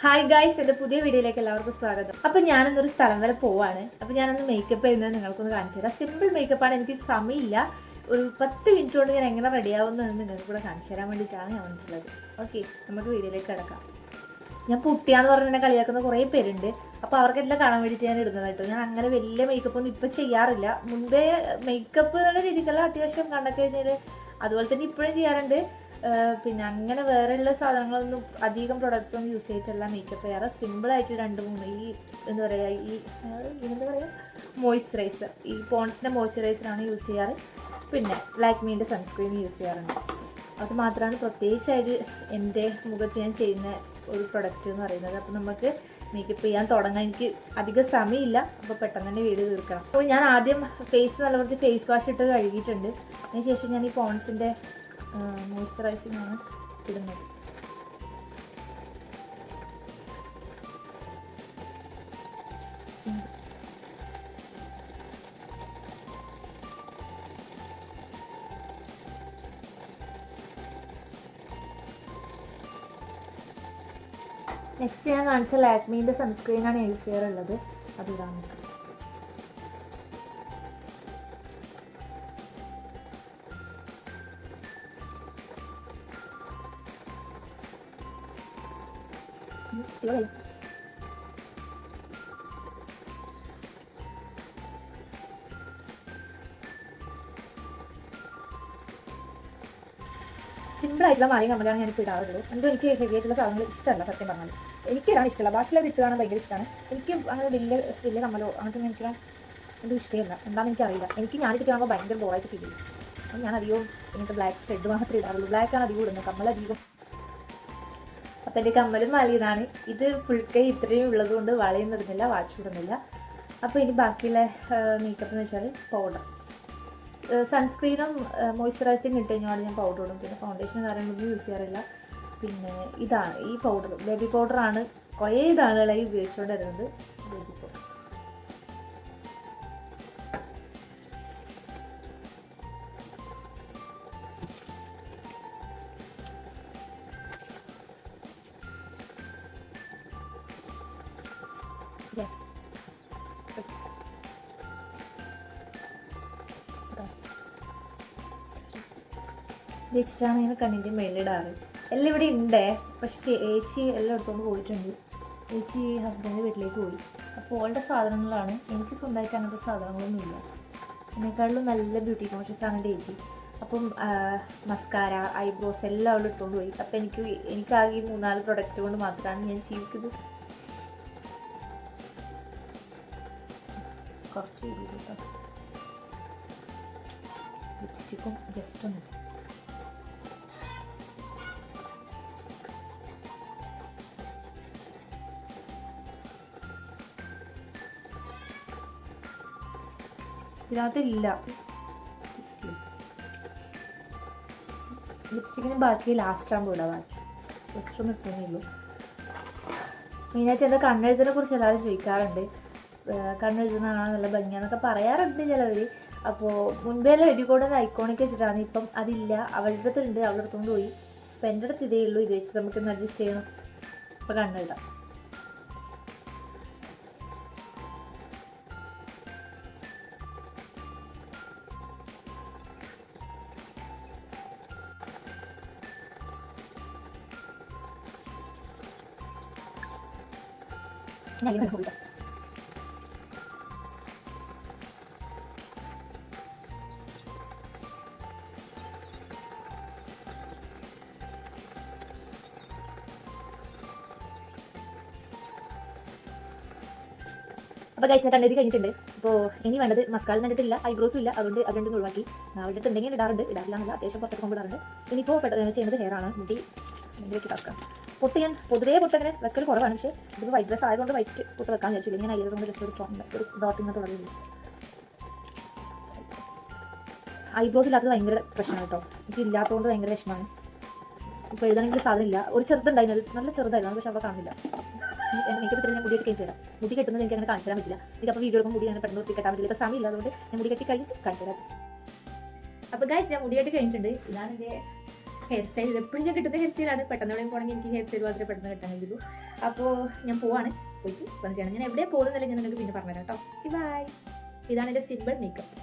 Hi guys, എൻ്റെ പുതിയ വീഡിയോയിലേക്ക് എല്ലാവർക്കും സ്വാഗതം. അപ്പോൾ ഞാനിന്നൊരു സ്ഥലം വരെ പോവാണ്. അപ്പോൾ ഞാനൊന്ന് മേക്കപ്പ് ചെയ്യുന്നത് നിങ്ങൾക്കൊന്ന് കാണിച്ചു തരാം. സിമ്പിൾ മേക്കപ്പാണ്, എനിക്ക് സമയമില്ല. ഒരു 10 മിനിറ്റ് കൊണ്ട് ഞാൻ എങ്ങനെ റെഡിയാവുന്നതെന്ന് നിങ്ങൾക്ക് കൂടെ കാണിച്ചു തരാൻ വേണ്ടിയിട്ടാണ് ഞാൻ വന്നിട്ടുള്ളത്. ഓക്കെ, നമുക്ക് വീഡിയോയിലേക്ക് കിടക്കാം. ഞാൻ പുട്ടിയാന്ന് പറഞ്ഞ് എന്നെ കളിയാക്കുന്ന കുറേ പേരുണ്ട്. അപ്പോൾ അവർക്കെല്ലാം കാണാൻ വേണ്ടിയിട്ട് ഞാൻ ഇടുന്നത് കേട്ടോ. ഞാൻ അങ്ങനെ വലിയ മേക്കപ്പ് ഒന്നും ഇപ്പം ചെയ്യാറില്ല. മുൻപേ മേക്കപ്പ് എന്നുള്ള രീതിക്കല്ല, അത്യാവശ്യം കണ്ടൊക്കെ കഴിഞ്ഞാൽ അതുപോലെ തന്നെ ഇപ്പോഴും ചെയ്യാറുണ്ട്. പിന്നെ അങ്ങനെ വേറെയുള്ള സാധനങ്ങളൊന്നും അധികം പ്രൊഡക്റ്റ്സ് ഒന്നും യൂസ് ചെയ്തിട്ടല്ല മേക്കപ്പ് ചെയ്യാറ്. സിമ്പിളായിട്ട് 2-3 ഈ എന്താ പറയുക എന്താ പറയുക മോയ്സ്ചറൈസർ, ഈ പോൺസിൻ്റെ മോയ്സ്ചറൈസറാണ് യൂസ് ചെയ്യാറ്. പിന്നെ ലാക്മീൻ്റെ സൺസ്ക്രീൻ യൂസ് ചെയ്യാറുണ്ട്. അത് മാത്രമാണ് പ്രത്യേകിച്ചായിട്ട് എൻ്റെ മുഖത്ത് ഞാൻ ചെയ്യുന്ന ഒരു പ്രൊഡക്റ്റ് എന്ന് പറയുന്നത്. അപ്പോൾ നമുക്ക് മേക്കപ്പ് ചെയ്യാൻ തുടങ്ങാൻ എനിക്ക് അധികം സമയമില്ല. അപ്പോൾ പെട്ടെന്ന് തന്നെ വീഡിയോ തീർക്കണം. അപ്പോൾ ഞാൻ ആദ്യം ഫേസ് നല്ലപോലെ ഫേസ് വാഷ് ഇട്ട് കഴുകിയിട്ടുണ്ട്. അതിനുശേഷം ഞാൻ ഈ പോൺസിൻ്റെ മോയ്സ്ചറൈസിംഗ് ആണ് ഇടുന്നത്. നെക്സ്റ്റ് ഞാൻ കാണിച്ച ലാക്മീൻ്റെ സൺസ്ക്രീനാണ് യൂസ് ചെയ്യാറുള്ളത്. അതിടാൻ നോക്കാം. സിമ്പിളായിട്ടുള്ള മാലയും കമ്മലാണ് ഞാനിപ്പോൾ ഇടാറുള്ളത്. എന്തോ എനിക്ക് ഹെവി ആയിട്ടുള്ള സാധനങ്ങൾ ഇഷ്ടമല്ല, സത്യം പറഞ്ഞാൽ. എനിക്കിടാൻ ഇഷ്ടമല്ല, ബാക്കിയുള്ളത് ഇട്ടുകാണാൻ ഭയങ്കര ഇഷ്ടമാണ്. എനിക്ക് അങ്ങനെ വലിയ കമ്മലോ അങ്ങനത്തെ എനിക്ക് എന്തോ ഇഷ്ടമല്ല. എന്താണെന്ന് എനിക്കറിയില്ല. ഞാനിട്ട് ചെയ്യുമ്പോൾ ഭയങ്കര ബോറായിട്ട് ഫീൽ ചെയ്യും. അപ്പം ഞാൻ അധികവും ഇങ്ങനത്തെ ബ്ലാക്ക് സ്റ്റഡ് മാത്രമേ ഇടാറുള്ളൂ. ബ്ലാക്കാണ് അധികം ഇടുന്നത്, കമ്മലധികം. അപ്പം എൻ്റെ കമ്മലും മാല ഇതാണ്. ഇത് ഫുൾ കൈ ഇത്രയും ഉള്ളത് കൊണ്ട് വളയൊന്നും ഇടുന്നില്ല, വാച്ച് ഇടുന്നില്ല. അപ്പോൾ ഇനി ബാക്കിയുള്ള മേക്കപ്പ് എന്ന് വെച്ചാൽ പൗഡർ, സൺസ്ക്രീനും മോയ്സ്ചറൈസിങ് ഇട്ട് കഴിഞ്ഞാൽ ഞാൻ പൗഡർ ഇടും. പിന്നെ ഫൗണ്ടേഷൻ കാര്യങ്ങളൊന്നും യൂസ് ചെയ്യാറില്ല. പിന്നെ ഇതാണ് ഈ പൗഡർ, ബേബി പൗഡറാണ് കുറേ നാളുകളായി ഉപയോഗിച്ചുകൊണ്ടിരുന്നത്. ബേബി പൗഡർ വെച്ചിട്ടാണ് ഇങ്ങനെ കണ്ണിൻ്റെ മേലിടാറ്. എല്ലാം ഇവിടെ ഉണ്ട്, പക്ഷേ ചേച്ചി എല്ലാം എടുത്തുകൊണ്ട് പോയിട്ടുണ്ട്. ചേച്ചി ഹസ്ബൻഡിൻ്റെ വീട്ടിലേക്ക് പോയി. അപ്പോൾ അവളുടെ സാധനങ്ങളാണ്. എനിക്ക് സ്വന്തമായിട്ട് അങ്ങനത്തെ സാധനങ്ങളൊന്നുമില്ല. എന്നെക്കാളും നല്ല ബ്യൂട്ടി കോൺഷ്യസാണ് ചേച്ചി. അപ്പം മസ്കാര, ഐബ്രോസ് എല്ലാം അവൾ എടുത്തുകൊണ്ട് പോയി. അപ്പം എനിക്കാകെ 3-4 പ്രൊഡക്റ്റ് കൊണ്ട് മാത്രമാണ് ഞാൻ ജീവിക്കുന്നത്. കുറച്ച് ലിപ്സ്റ്റിക്കും ജസ്റ്റ് ഒന്ന് ഇതിനകത്തില്ല. ലിപ്സ്റ്റിക്കിന് ബാക്കി ലാസ്റ്റാകുമ്പോൾ ഇടാം. ബാക്കി ജസ്റ്റ് ഒന്ന് ഇട്ടുന്നേ. മെയിനായിട്ട് എൻ്റെ കണ്ണെഴുതിനെ കുറിച്ച് എല്ലാവരും ചോദിക്കാറുണ്ട്. കണ്ണെഴുതുന്നതാണ് നല്ല ഭംഗിയാണെന്നൊക്കെ പറയാറുണ്ട് ചിലവർ. അപ്പോൾ മുൻപേ എല്ലാം എഡിക്കോഡിൻ്റെ ഐക്കോണിക്ക് വെച്ചിട്ടാണ്. ഇപ്പം അതില്ല, അവളുടെ അടുത്തുണ്ട്, അവളുടെ അടുത്തുകൊണ്ട് പോയി. അപ്പം എൻ്റെ അടുത്ത് ഇതേ ഉള്ളൂ. ഇത് വെച്ച് നമുക്കൊന്ന് അഡ്ജസ്റ്റ് ചെയ്യണം. അപ്പോൾ കണ്ണെഴുതാം. അപ്പോൾ ഗൈസ്, ഞാൻ കണ്ണെഴുതി കഴിഞ്ഞിട്ടുണ്ട്. അപ്പോൾ ഇനി വേണ്ടത് മസ്കാര കണ്ടിട്ടില്ല, ഐബ്രോസും ഇല്ല. അതുകൊണ്ട് അത് രണ്ടും ഒഴിവാക്കി. അവരുടെ അടുത്ത് എന്തെങ്കിലും ഇടാറില്ല എന്നല്ല, അത്യാവശ്യം പുറത്തൊക്കെ കൊണ്ടിടാറുണ്ട്. ഇനിയിപ്പോൾ ചെയ്യുന്നത് ഹെയറാണ്. മുടി വെട്ടി ടാസ്ക്കാം. പൊട്ട് ഞാൻ പൊതുവേ പൊട്ടങ്ങനെ വെക്കൽ കുറവാണ്. പക്ഷേ ഇതിപ്പോൾ വൈറ്റ് ഡ്രസ് ആയതുകൊണ്ട് വൈറ്റ് പൊട്ട് വെക്കാൻ വിചാരിച്ചില്ല. ഞാൻ അയ്യത് ജസ്റ്റ് ഒരു സ്ട്രോങ് ഒരു ഡോട്ട് ഇങ്ങനെ തുടങ്ങി. ഐബ്രോസ് ഇല്ലാത്തത് ഭയങ്കര പ്രശ്നമാണ് കേട്ടോ. എനിക്ക് ഇല്ലാത്തതുകൊണ്ട് ഭയങ്കര വിഷമമാണ്. ഇപ്പോൾ എഴുതാനെങ്കിൽ സാധനം ഇല്ല. ഒരു ചെറുതുണ്ടായിരുന്നു, അത് നല്ല ചെറുതായിരുന്നു, പക്ഷെ അവിടെ കാണില്ല. എനിക്ക് ഇത്രയും ഞാൻ മുടിയൊക്കെ കെട്ടി തരാം. മുടി കെട്ടുന്നത് എനിക്ക് അങ്ങനെ കാണിച്ചു തരാൻ പറ്റില്ല. എനിക്കപ്പോൾ വീഡിയോ എടുക്കുമ്പോൾ മുടി അങ്ങനെ പെട്ടെന്ന് വൃത്തി കെട്ടാൻ പറ്റില്ല. ഇപ്പോൾ സമയമില്ല, അതുകൊണ്ട് ഞാൻ മുടി കെട്ടി കഴിഞ്ഞിട്ട് കാണിച്ചു തരാം. അപ്പോൾ ഗൈസ്, ഞാൻ മുടി കെട്ടി കഴിഞ്ഞിട്ടുണ്ട്. ഇതാണ് എൻ്റെ ഹെയർ സ്റ്റൈൽ ഇത് എപ്പോഴും ഞാൻ കിട്ടുന്ന ഹെയർ സ്റ്റൈലാണ്. പെട്ടെന്ന് എവിടെയും പോകണമെങ്കിൽ എനിക്ക് ഹെയർ സ്റ്റൈൽ മാത്രമേ പെട്ടെന്ന് കിട്ടാൻ കഴിയുള്ളൂ. അപ്പോൾ ഞാൻ പോവാണ്, പോയിട്ട് വന്നിട്ടാണ്. ഞാൻ എവിടെ പോകുന്നില്ല ഞാൻ നിങ്ങൾക്ക് പിന്നെ പറഞ്ഞുതരാം കേട്ടോ. ബൈ. ഇതാണ് എൻ്റെ സിമ്പിൾ മേക്കപ്പ്.